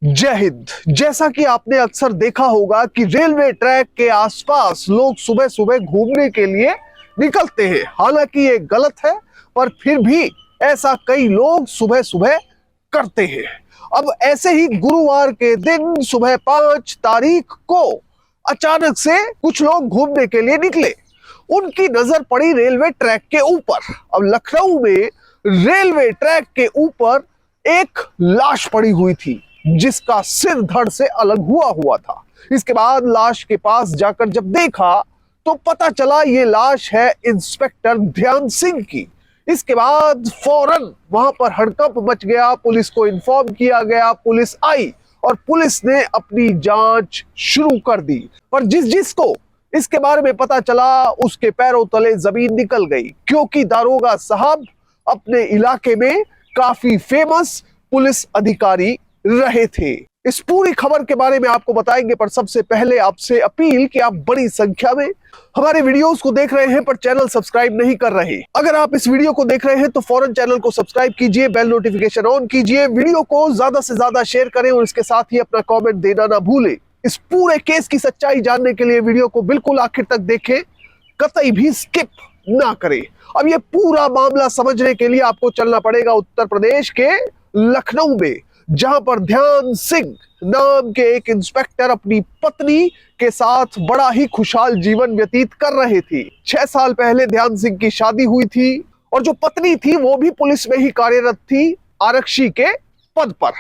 जय हिंद। जैसा कि आपने अक्सर देखा होगा कि रेलवे ट्रैक के आसपास लोग सुबह सुबह घूमने के लिए निकलते हैं। हालांकि ये गलत है, पर फिर भी ऐसा कई लोग सुबह सुबह करते हैं। अब ऐसे ही गुरुवार के दिन सुबह 5 तारीख को अचानक से कुछ लोग घूमने के लिए निकले। उनकी नजर पड़ी रेलवे ट्रैक के ऊपर। अब लखनऊ में रेलवे ट्रैक के ऊपर एक लाश पड़ी हुई थी जिसका सिर धड़ से अलग हुआ था। इसके बाद लाश के पास जाकर जब देखा तो पता चला ये लाश है इंस्पेक्टर ध्यान सिंह की। इसके बाद फौरन वहां पर हड़कंप मच गया, पुलिस को इन्फॉर्म किया गया, पुलिस आई और पुलिस ने अपनी जांच शुरू कर दी। पर जिसको इसके बारे में पता चला उसके पैरों तले जमीन निकल गई, क्योंकि दारोगा साहब अपने इलाके में काफी फेमस पुलिस अधिकारी रहे थे। इस पूरी खबर के बारे में आपको बताएंगे, पर सबसे पहले आपसे अपील कि आप बड़ी संख्या में हमारे वीडियोस को देख रहे हैं पर चैनल सब्सक्राइब नहीं कर रहे। अगर आप इस वीडियो को देख रहे हैं तो फौरन चैनल को सब्सक्राइब कीजिए, बेल नोटिफिकेशन ऑन कीजिए, वीडियो को ज्यादा से ज्यादा शेयर करें और इसके साथ ही अपना कमेंट देना ना भूलें। इस पूरे केस की सच्चाई जानने के लिए वीडियो को बिल्कुल आखिर तक देखें, कतई भी स्किप ना करें। अब ये पूरा मामला समझने के लिए आपको चलना पड़ेगा उत्तर प्रदेश के लखनऊ में, जहां पर ध्यान सिंह नाम के एक इंस्पेक्टर अपनी पत्नी के साथ बड़ा ही खुशहाल जीवन व्यतीत कर रहे थे। 6 साल पहले ध्यान सिंह की शादी हुई थी और जो पत्नी थी वो भी पुलिस में ही कार्यरत थी, आरक्षी के पद पर।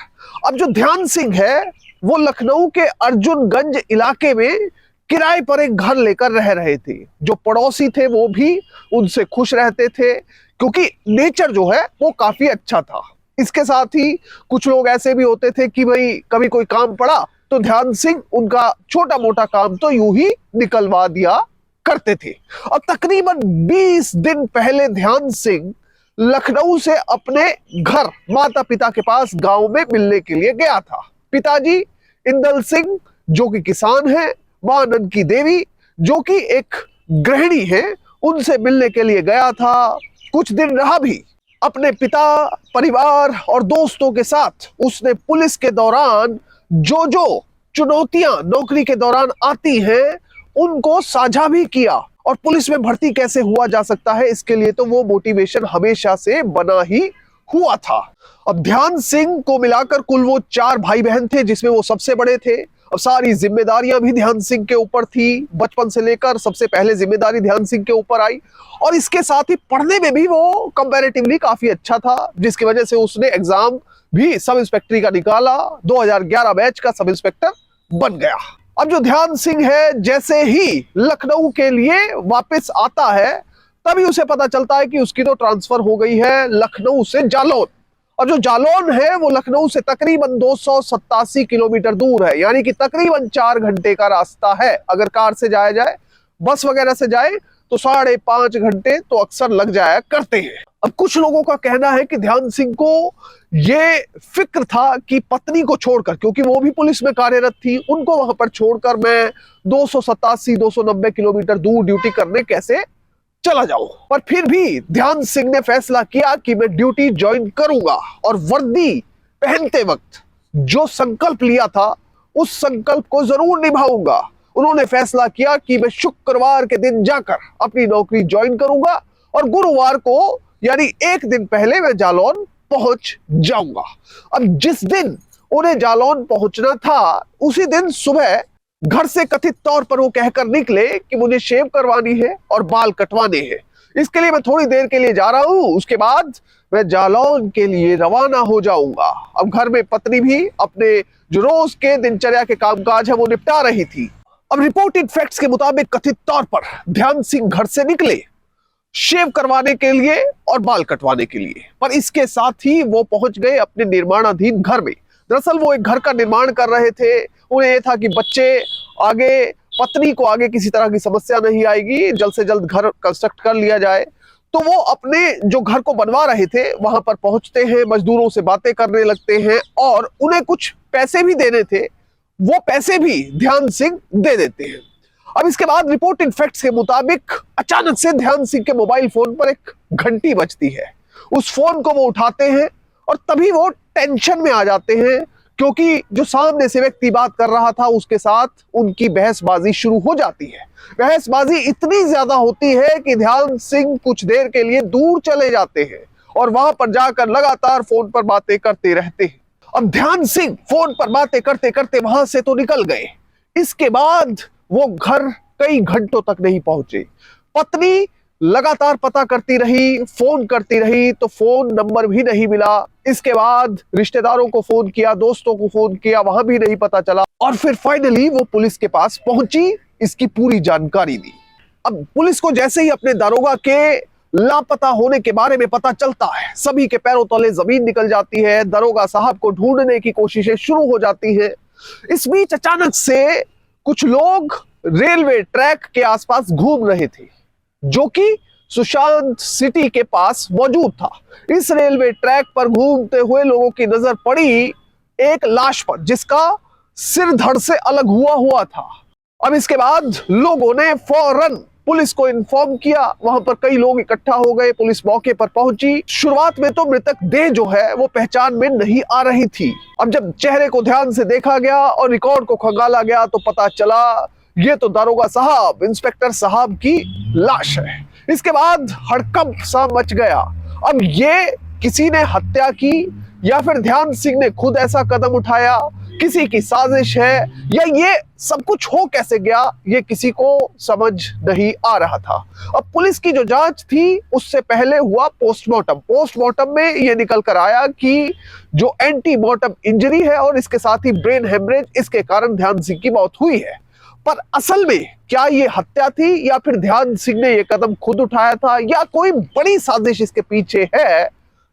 अब जो ध्यान सिंह है वो लखनऊ के अर्जुनगंज इलाके में किराए पर एक घर लेकर रह रहे थे। जो पड़ोसी थे वो भी उनसे खुश रहते थे, क्योंकि नेचर जो है वो काफी अच्छा था। इसके साथ ही कुछ लोग ऐसे भी होते थे कि भाई कभी कोई काम पड़ा तो ध्यान सिंह उनका छोटा मोटा काम तो यूं ही निकलवा दिया करते थे। अब तकरीबन 20 दिन पहले ध्यान सिंह लखनऊ से अपने घर माता पिता के पास गांव में मिलने के लिए गया था। पिताजी इंदल सिंह जो कि किसान हैं, मां ननकी देवी जो कि एक गृहिणी है, उनसे मिलने के लिए गया था। कुछ दिन रहा भी। अपने पिता, परिवार और दोस्तों के साथ उसने पुलिस के दौरान जो चुनौतियां नौकरी के दौरान आती हैं उनको साझा भी किया, और पुलिस में भर्ती कैसे हुआ जा सकता है इसके लिए तो वो मोटिवेशन हमेशा से बना ही हुआ था। अब ध्यान सिंह को मिलाकर कुल वो 4 भाई बहन थे, जिसमें वो सबसे बड़े थे। अब सारी जिम्मेदारियां भी ध्यान सिंह के ऊपर थी। बचपन से लेकर सबसे पहले जिम्मेदारी ध्यान सिंह के ऊपर आई, और इसके साथ ही पढ़ने में भी वो कंपैरेटिवली काफी अच्छा था, जिसकी वजह से उसने एग्जाम भी सब इंस्पेक्टरी का निकाला। 2011 बैच का सब इंस्पेक्टर बन गया। अब जो ध्यान सिंह है जैसे ही लखनऊ के लिए वापस आता है तभी उसे पता चलता है कि उसकी तो ट्रांसफर हो गई है लखनऊ से जालौन। और जो जालौन है वो लखनऊ से तकरीबन 287 किलोमीटर दूर है, यानी कि तकरीबन 4 घंटे का रास्ता है। अगर कार से जाया जाए, बस वगैरह से जाए तो 5.5 घंटे तो अक्सर लग जाया करते हैं। अब कुछ लोगों का कहना है कि ध्यान सिंह को ये फिक्र था कि पत्नी को छोड़कर, क्योंकि वो भी पुलिस में कार्यरत थी, उनको वहां पर छोड़कर मैं 290 किलोमीटर दूर ड्यूटी करने कैसे चला जाऊं। पर फिर भी ध्यान सिंह ने फैसला किया कि मैं ड्यूटी ज्वाइन करूंगा, और वर्दी पहनते वक्त जो संकल्प लिया था उस संकल्प को जरूर निभाऊंगा। उन्होंने फैसला किया कि मैं शुक्रवार के दिन जाकर अपनी नौकरी ज्वाइन करूंगा और गुरुवार को यानी एक दिन पहले मैं जालौन पहुंच जाऊंगा। अब जिस दिन उन्हें जालौन पहुंचना था उसी दिन सुबह घर से कथित तौर पर वो कहकर निकले कि मुझे शेव करवानी है और बाल कटवाने हैं, इसके लिए मैं थोड़ी देर के लिए जा रहा हूं, उसके बाद मैं जालौन के लिए रवाना हो जाऊंगा। अब घर में पत्नी भी अपने जो रोज के दिनचर्या के कामकाज है वो निपटा रही थी। अब रिपोर्टेड फैक्ट्स के मुताबिक कथित तौर पर ध्यान सिंह घर से निकले शेव करवाने के लिए और बाल कटवाने के लिए, पर इसके साथ ही वो पहुंच गए अपने निर्माणाधीन घर में। दरअसल वो एक घर का निर्माण कर रहे थे। उन्हें यह था कि बच्चे आगे, पत्नी को आगे किसी तरह की समस्या नहीं आएगी, जल्द से जल्द घर कंस्ट्रक्ट कर लिया जाए। तो वो अपने जो घर को बनवा रहे थे वहां पर पहुंचते हैं, मजदूरों से बातें करने लगते हैं और उन्हें कुछ पैसे भी देने थे, वो पैसे भी ध्यान सिंह दे देते हैं। अब इसके बाद रिपोर्टेड फैक्ट्स के मुताबिक अचानक से ध्यान सिंह के मोबाइल फोन पर एक घंटी बजती है। उस फोन को वो उठाते हैं और तभी वो टेंशन में आ जाते हैं, क्योंकि जो सामने से व्यक्ति बात कर रहा था उसके साथ उनकी बहसबाजी शुरू हो जाती है। बहसबाजी इतनी ज्यादा होती है कि ध्यान सिंह कुछ देर के लिए दूर चले जाते हैं और वहां पर जाकर लगातार फोन पर बातें करते रहते हैं। अब ध्यान सिंह फोन पर बातें करते करते वहां से तो निकल गए, इसके बाद वो घर कई घंटों तक नहीं पहुंचे। पत्नी लगातार पता करती रही, फोन करती रही तो फोन नंबर भी नहीं मिला। इसके बाद रिश्तेदारों को फोन किया, दोस्तों को फोन किया, वहां भी नहीं पता चला और फिर फाइनली वो पुलिस के पास पहुंची, इसकी पूरी जानकारी दी। अब पुलिस को जैसे ही अपने दारोगा के लापता होने के बारे में पता चलता है, सभी के पैरों तले जमीन निकल जाती है। दारोगा साहब को ढूंढने की कोशिशें शुरू हो जाती है। इस बीच अचानक से कुछ लोग रेलवे ट्रैक के आसपास घूम रहे थे, जो कि सुशांत सिटी के पास मौजूद था। इस रेलवे ट्रैक पर घूमते हुए लोगों की नजर पड़ी एक लाश पर, जिसका सिर धड़ से अलग हुआ था। अब इसके बाद लोगों ने फौरन पुलिस को इन्फॉर्म किया। वहां पर कई लोग इकट्ठा हो गए, पुलिस मौके पर पहुंची। शुरुआत में तो मृतक देह जो है वो पहचान में नहीं आ रही थी। अब जब चेहरे को ध्यान से देखा गया और रिकॉर्ड को खंगाला गया तो पता चला ये तो दारोगा साहब, इंस्पेक्टर साहब की लाश है। इसके बाद हड़कंप सा मच गया। अब ये किसी ने हत्या की या फिर ध्यान सिंह ने खुद ऐसा कदम उठाया, किसी की साजिश है, या ये सब कुछ हो कैसे गया, ये किसी को समझ नहीं आ रहा था। अब पुलिस की जो जांच थी उससे पहले हुआ पोस्टमार्टम में ये निकल कर आया कि जो एंटीमार्टम इंजरी है और इसके साथ ही ब्रेन हेमरेज, इसके कारण ध्यान सिंह की मौत हुई है। पर असल में क्या ये हत्या थी या फिर ध्यान सिंह ने ये कदम खुद उठाया था या कोई बड़ी साजिश इसके पीछे है,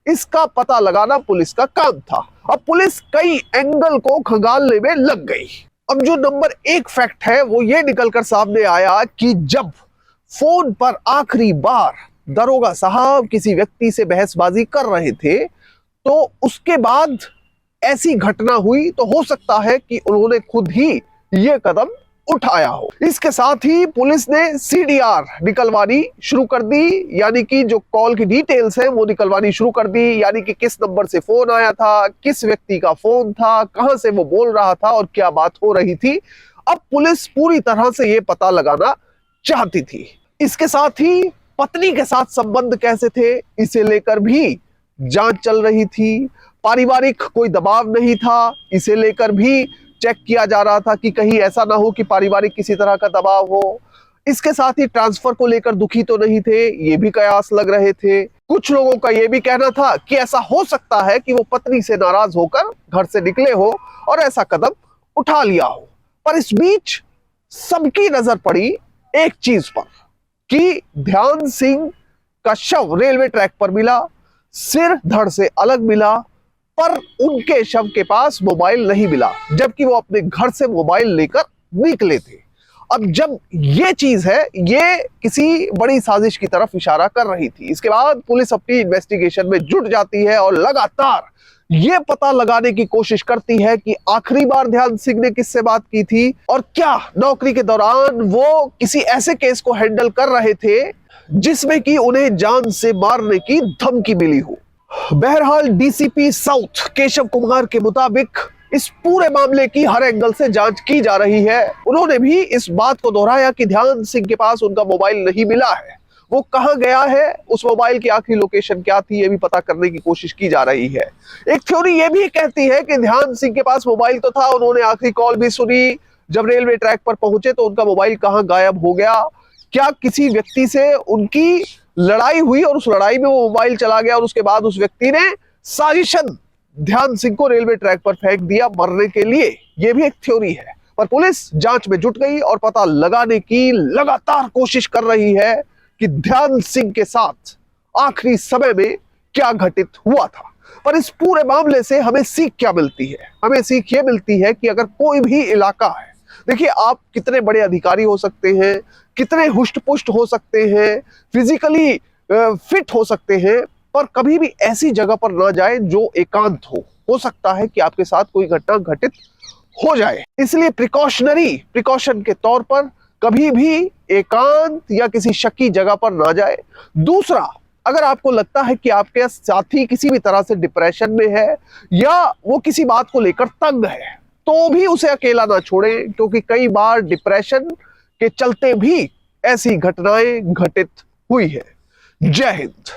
इसका पता लगाना पुलिस का काम था। अब पुलिस कई एंगल को खंगालने में लग गई। अब जो नंबर 1 फैक्ट है वो ये निकलकर सामने आया कि जब फोन पर आखिरी बार दारोगा साहब किसी व्यक्ति से बहसबाजी कर रहे थे तो उसके बाद ऐसी घटना हुई, तो हो सकता है कि उन्होंने खुद ही ये कदम उठाया हो। इसके साथ ही पुलिस ने सीडीआर निकलवानी शुरू कर दी, यानी कि जो कॉल की डिटेल्स है वो निकलवानी शुरू कर दी, यानी कि किस नंबर से फोन आया था, किस व्यक्ति का फोन था, कहां से वो बोल रहा था और क्या बात हो रही थी। अब पुलिस पूरी तरह से ये पता लगाना चाहती थी। इसके साथ ही पत्नी के साथ संबंध कैसे थे, इसे लेकर भी जांच चल रही थी। पारिवारिक कोई दबाव नहीं था, इसे लेकर भी चेक किया जा रहा था कि कहीं ऐसा ना हो कि पारिवारिक किसी तरह का दबाव हो। इसके साथ ही ट्रांसफर को लेकर दुखी तो नहीं थे, ये भी कयास लग रहे थे। कुछ लोगों का ये भी कहना था कि ऐसा हो सकता है कि वो पत्नी से नाराज होकर घर से निकले हो और ऐसा कदम उठा लिया हो। पर इस बीच सबकी नजर पड़ी एक चीज पर कि ध्यान सिंह का शव रेलवे ट्रैक पर मिला, सिर धड़ से अलग मिला, पर उनके शव के पास मोबाइल नहीं मिला, जबकि वो अपने घर से मोबाइल लेकर निकले थे। अब जब ये चीज है, ये किसी बड़ी साजिश की तरफ इशारा कर रही थी। इसके बाद पुलिस अपनी इन्वेस्टिगेशन में जुट जाती है और लगातार ये पता लगाने की कोशिश करती है कि आखिरी बार ध्यान सिंह ने किससे बात की थी और क्या नौकरी के दौरान वो किसी ऐसे केस को हैंडल कर रहे थे जिसमें कि उन्हें जान से मारने की धमकी मिली हो। बहरहाल डीसीपी साउथ केशव कुमार के मुताबिक इस पूरे मामले की हर एंगल से जांच की जा रही है। उन्होंने भी इस बात को दोहराया कि ध्यान सिंह के पास उनका मोबाइल नहीं मिला है, वो कहां गया है, उस मोबाइल की आखिरी लोकेशन क्या थी, ये भी पता करने की कोशिश की जा रही है। एक थ्योरी ये भी कहती है कि ध्यान सिंह के पास मोबाइल तो था, उन्होंने आखिरी कॉल भी सुनी, जब रेलवे ट्रैक पर पहुंचे तो उनका मोबाइल कहां गायब हो गया। क्या किसी व्यक्ति से उनकी लड़ाई हुई और उस लड़ाई में वो मोबाइल चला गया और उसके बाद उस व्यक्ति ने साजिशन ध्यान सिंह को रेलवे ट्रैक पर फेंक दिया मरने के लिए, ये भी एक थ्योरी है। पर पुलिस जांच में जुट गई और पता लगाने की लगातार कोशिश कर रही है कि ध्यान सिंह के साथ आखिरी समय में क्या घटित हुआ था। पर इस पूरे मामले से हमें सीख क्या मिलती है? हमें सीख ये मिलती है कि अगर कोई भी इलाका है, देखिए आप कितने बड़े अधिकारी हो सकते हैं, कितने हुष्ट पुष्ट हो सकते हैं, फिजिकली फिट हो सकते हैं, पर कभी भी ऐसी जगह पर ना जाए जो एकांत हो सकता है कि आपके साथ कोई घटना घटित हो जाए। इसलिए प्रिकॉशन के तौर पर कभी भी एकांत या किसी शकी जगह पर ना जाए। दूसरा, अगर आपको लगता है कि आपके साथी किसी भी तरह से डिप्रेशन में है या वो किसी बात को लेकर तंग है, तो भी उसे अकेला ना छोड़ें, क्योंकि कई बार डिप्रेशन के चलते भी ऐसी घटनाएं घटित हुई है। जय हिंद।